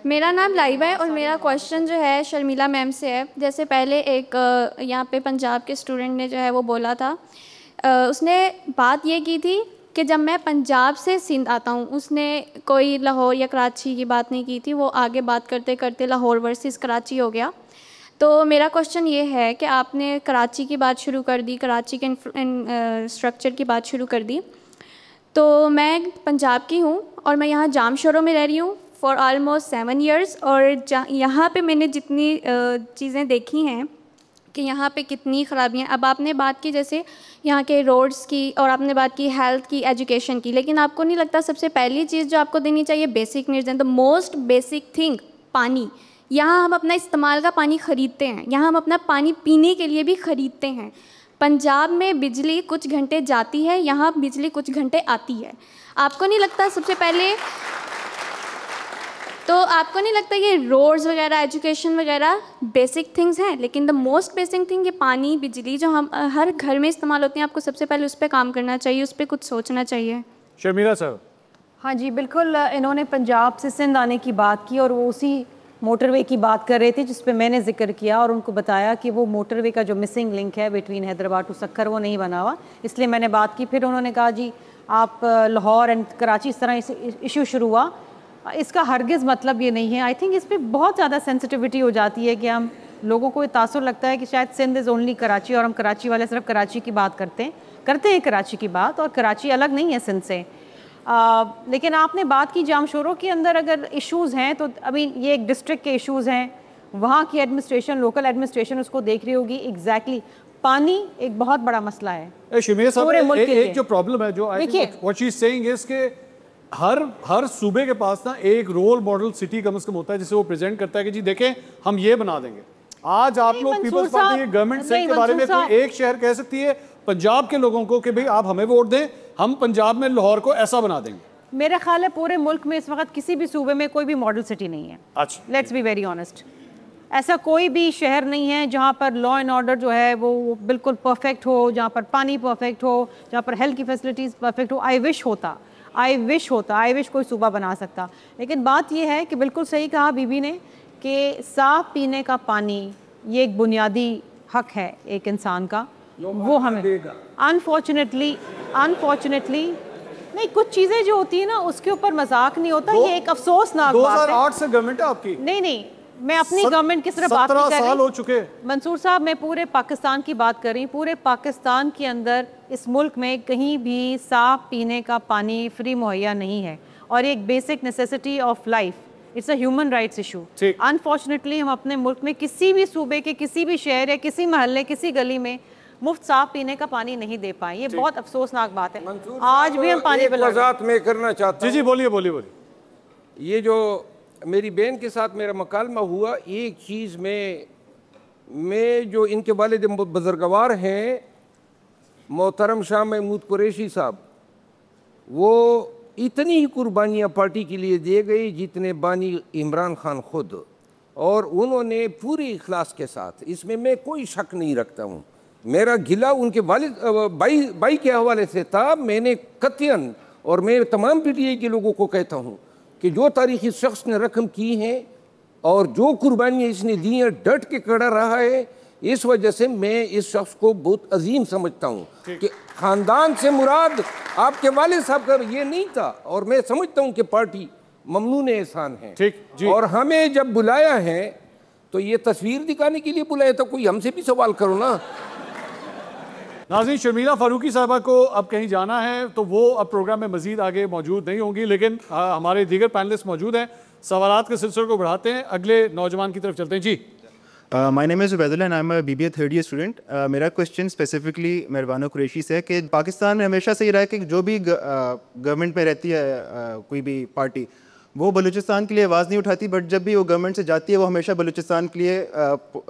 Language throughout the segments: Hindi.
मेरा नाम लाइबा है और मेरा क्वेश्चन जो है शर्मिला मैम से है। जैसे पहले एक यहाँ पे पंजाब के स्टूडेंट ने जो है वो बोला था, उसने बात ये की थी कि जब मैं पंजाब से सिंध आता हूँ, उसने कोई लाहौर या कराची की बात नहीं की थी, वो आगे बात करते करते लाहौर वर्सेस कराची हो गया। तो मेरा क्वेश्चन ये है कि आपने कराची की बात शुरू कर दी, कराची के स्ट्रक्चर की बात शुरू कर दी। तो मैं पंजाब की हूँ और मैं यहाँ जाम शोरों में रह रही हूँ फॉर ऑलमोस्ट 7 years। और यहाँ पे मैंने जितनी चीज़ें देखी हैं कि यहाँ पे कितनी ख़राबियाँ। अब आपने बात की जैसे यहाँ के रोड्स की, और आपने बात की हेल्थ की, एजुकेशन की, लेकिन आपको नहीं लगता सबसे पहली चीज़ जो आपको देनी चाहिए basic needs and the most basic thing पानी। यहाँ हम अपना इस्तेमाल का पानी ख़रीदते हैं, यहाँ हम अपना पानी पीने के लिए भी ख़रीदते हैं। पंजाब में बिजली कुछ घंटे जाती है, यहाँ बिजली कुछ घंटे आती है। आपको नहीं लगता सबसे पहले, तो आपको नहीं लगता ये रोड्स वगैरह, एजुकेशन वगैरह बेसिक थिंग्स हैं, लेकिन द मोस्ट बेसिक थिंग ये पानी, बिजली जो हम हर घर में इस्तेमाल होती हैं, आपको सबसे पहले उस पर काम करना चाहिए, उस पर कुछ सोचना चाहिए। शर्मिला साहब। हाँ जी बिल्कुल, इन्होंने पंजाब से सिंध आने की बात की और वो उसी मोटरवे की बात कर रहे थे जिस पे मैंने जिक्र किया और उनको बताया कि वो मोटरवे का जो मिसिंग लिंक है बिटवीन हैदराबाद टू सक्खर वो नहीं बना हुआ, इसलिए मैंने बात की। फिर उन्होंने कहा जी आप लाहौर एंड कराची, इस तरह इशू शुरू हुआ। इसका हरगिज़ मतलब ये नहीं है। आई थिंक इस पर बहुत ज़्यादा सेंसिटिविटी हो जाती है कि हम लोगों को ये तासुर लगता है कि शायद सिंध इज़ ओनली कराची और हम कराची वाले सिर्फ कराची की बात करते हैं कराची की बात, और कराची अलग नहीं है सिंध से। लेकिन आपने बात की जामशोरों के अंदर अगर इश्यूज़ हैं तो अभी ये एक डिस्ट्रिक्ट के इश्यूज़ हैं, वहाँ की एडमिनिस्ट्रेशन, लोकल एडमिनिस्ट्रेशन उसको देख रही होगी। एग्जैक्टली पानी एक बहुत बड़ा मसला है शर्मिला साहब। एक जो प्रॉब्लम है जो what she is saying is के हर सूबे के पास ना एक रोल मॉडल सिटी कम से कम होता है जिसे वो प्रेजेंट करता है कि जी देखें हम ये बना देंगे। आज आप लोग पीपल्स पार्टी गवर्नमेंट सेट के बारे में कोई एक शहर कह सकती है पंजाब के लोगों को कि भाई आप हमें वोट दें, हम पंजाब में लाहौर को ऐसा बना देंगे? मेरा ख्याल है पूरे मुल्क में इस वक्त किसी भी सूबे में कोई भी मॉडल सिटी नहीं है। अच्छा, लेट्स बी वेरी ऑनेस्ट, ऐसा कोई भी शहर नहीं है जहाँ पर लॉ एंड ऑर्डर जो है वो बिल्कुल परफेक्ट हो, जहाँ पर पानी परफेक्ट हो, जहाँ पर हेल्थ की फैसिलिटीज़ परफेक्ट हो। आई विश कोई सूबा बना सकता। लेकिन बात यह है कि बिल्कुल सही कहा बीबी ने कि साफ पीने का पानी ये एक बुनियादी हक है एक इंसान का, वो हमें अनफॉर्चुनेटली नहीं, कुछ चीज़ें जो होती है ना उसके ऊपर मजाक नहीं होता। ये एक अफसोसनाक बात है। 2008 से गवर्नमेंट है आपकी। नहीं, मैं अपनी गवर्नमेंट की सिर्फ बात नहीं कर रही। 17 साल हो चुके मंसूर साहब, मैं पूरे पाकिस्तान की बात कर रही हूँ। पूरे पाकिस्तान के अंदर इस मुल्क में कहीं भी साफ पीने का पानी फ्री मुहैया नहीं है, और एक basic necessity of life, it's a human rights issue. Unfortunately हम अपने मुल्क में किसी भी सूबे के किसी भी शहर या किसी महल्ले किसी गली में मुफ्त साफ पीने का पानी नहीं दे पाए। ये बहुत अफसोसनाक बात है। आज भी हम पानी पे वजाहत में करना चाहता हूँ। जी बोलिए। ये जो मेरी बहन के साथ मेरा मुकालमा हुआ, एक चीज़ में जो इनके वालिद बुजुर्गवार हैं मोहतरम शाह महमूद कुरैशी साहब, वो इतनी ही कुर्बानियाँ पार्टी के लिए दे गई जितने बानी इमरान खान खुद, और उन्होंने पूरे इखलास के साथ, इसमें मैं कोई शक नहीं रखता हूँ। मेरा गिला उनके वालिद बाई के हवाले से था। मैंने कतियन, और मैं तमाम पीटीआई के लोगों को कहता हूँ कि जो तारीख इस शख्स ने रकम की है और जो कुर्बानियाँ इसने दी हैं, डट के खड़ा रहा है, इस वजह से मैं इस शख्स को बहुत अजीम समझता हूँ कि ख़ानदान से मुराद आपके वालिद साहब का ये नहीं था। और मैं समझता हूँ कि पार्टी ममनून एहसान है। ठीक जी। और हमें जब बुलाया है तो ये तस्वीर दिखाने के लिए बुलाया था, कोई हमसे भी सवाल करो ना। नाज़रीन, शर्मिला फारूकी साहबा को अब कहीं जाना है तो वो अब प्रोग्राम में मजीद आगे मौजूद नहीं होंगी, लेकिन हमारे दीगर पैनलिस्ट मौजूद हैं। सवालात के सिलसिले को बढ़ाते हैं, अगले नौजवान की तरफ चलते हैं। जी, my name is Ubaidullah and I am a BBA third year student. मेरा क्वेश्चन स्पेसिफिकली मेहरबानो कुरैशी से है कि पाकिस्तान में हमेशा से ये रहा है कि जो भी गवर्नमेंट में रहती है कोई भी पार्टी, वो बलूचिस्तान के लिए आवाज़ नहीं उठाती, बट जब भी वो गवर्नमेंट से जाती है वो हमेशा बलूचिस्तान के लिए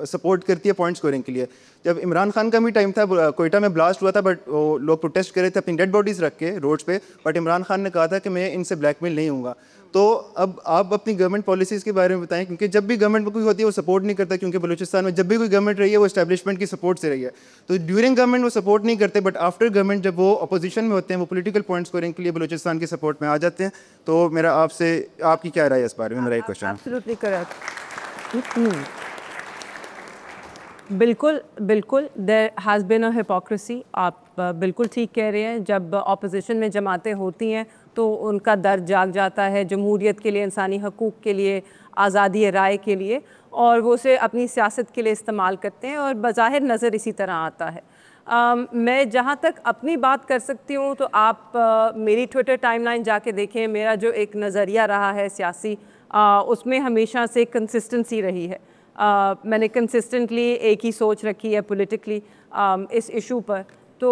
सपोर्ट करती है पॉइंट स्कोरिंग के लिए। जब इमरान खान का भी टाइम था, कोयटा में ब्लास्ट हुआ था, बट वो लोग प्रोटेस्ट कर रहे थे अपनी डेड बॉडीज़ रख के रोड्स पे, बट इमरान खान ने कहा था कि मैं इनसे ब्लैकमेल नहीं हूँगा। तो अब आप अपनी गवर्नमेंट पॉलिसीज़ के बारे में बताएं, क्योंकि जब भी गवर्नमेंट कोई होती है वो सपोर्ट नहीं करता, क्योंकि बलूचिस्तान में जब भी कोई गवर्नमेंट रही है वो एस्टैब्लिशमेंट की सपोर्ट से रही है। तो ड्यूरिंग गवर्नमेंट वो सपोर्ट नहीं करते, बट आफ्टर गवर्नमेंट जब वो अपोजिशन में होते हैं वो पॉलिटिकल पॉइंट स्कोरिंग के लिए बलूचिस्तान की सपोर्ट में आ जाते हैं। तो मेरा आपसे आपकी क्या राय है इस बारे में, मेरा एक क्वेश्चन। Absolutely correct. बिल्कुल बिल्कुल, there has been a hypocrisy. आप बिल्कुल ठीक कह रहे हैं। जब ऑपोजिशन में जमातें होती हैं तो उनका दर्द जाग जाता है जमहूरियत के लिए, इंसानी हकूक़ के लिए, आज़ादी राय के लिए, और वो उसे अपनी सियासत के लिए इस्तेमाल करते हैं और बज़ाहिर नज़र इसी तरह आता है। मैं जहाँ तक अपनी बात कर सकती हूँ तो आप मेरी ट्विटर टाइमलाइन जाके देखें। मेरा जो एक नज़रिया रहा है सियासी, उसमें हमेशा से कंसिस्टेंसी रही है। मैंने कंसिस्टेंटली एक ही सोच रखी है पॉलिटिकली इस इशू पर। तो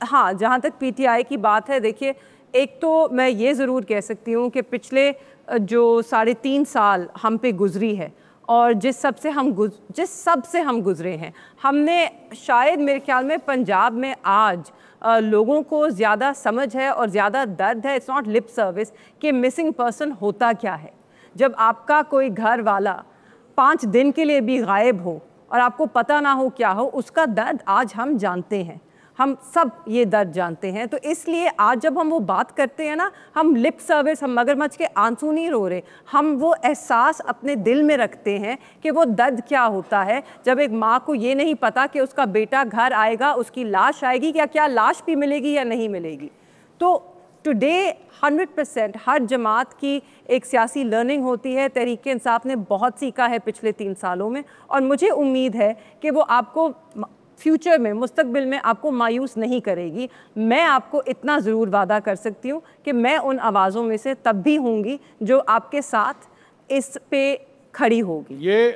हाँ, जहाँ तक पीटीआई की बात है, देखिए, एक तो मैं ये ज़रूर कह सकती हूँ कि पिछले जो 3.5 साल हम पे गुजरी है और जिस सब से हम गुजरे हैं, हमने शायद मेरे ख्याल में पंजाब में आज लोगों को ज़्यादा समझ है और ज़्यादा दर्द है, इट्स नॉट लिप सर्विस, कि मिसिंग पर्सन होता क्या है। जब आपका कोई घर वाला 5 दिन के लिए भी गायब हो और आपको पता ना हो क्या हो, उसका दर्द आज हम जानते हैं, हम सब ये दर्द जानते हैं। तो इसलिए आज जब हम वो बात करते हैं ना, हम लिप सर्विस, हम मगरमच्छ के आंसू नहीं रो रहे, हम वो एहसास अपने दिल में रखते हैं कि वो दर्द क्या होता है जब एक माँ को ये नहीं पता कि उसका बेटा घर आएगा, उसकी लाश आएगी, क्या लाश भी मिलेगी या नहीं मिलेगी। तो टुडे 100% हर जमात की एक सियासी लर्निंग होती है। तहरीक इंसाफ ने बहुत सीखा है पिछले 3 सालों में, और मुझे उम्मीद है कि वो आपको फ्यूचर में, मुस्तकबिल में आपको मायूस नहीं करेगी। मैं आपको इतना ज़रूर वादा कर सकती हूँ कि मैं उन आवाज़ों में से तब भी होंगी जो आपके साथ इस पे खड़ी होगी। ये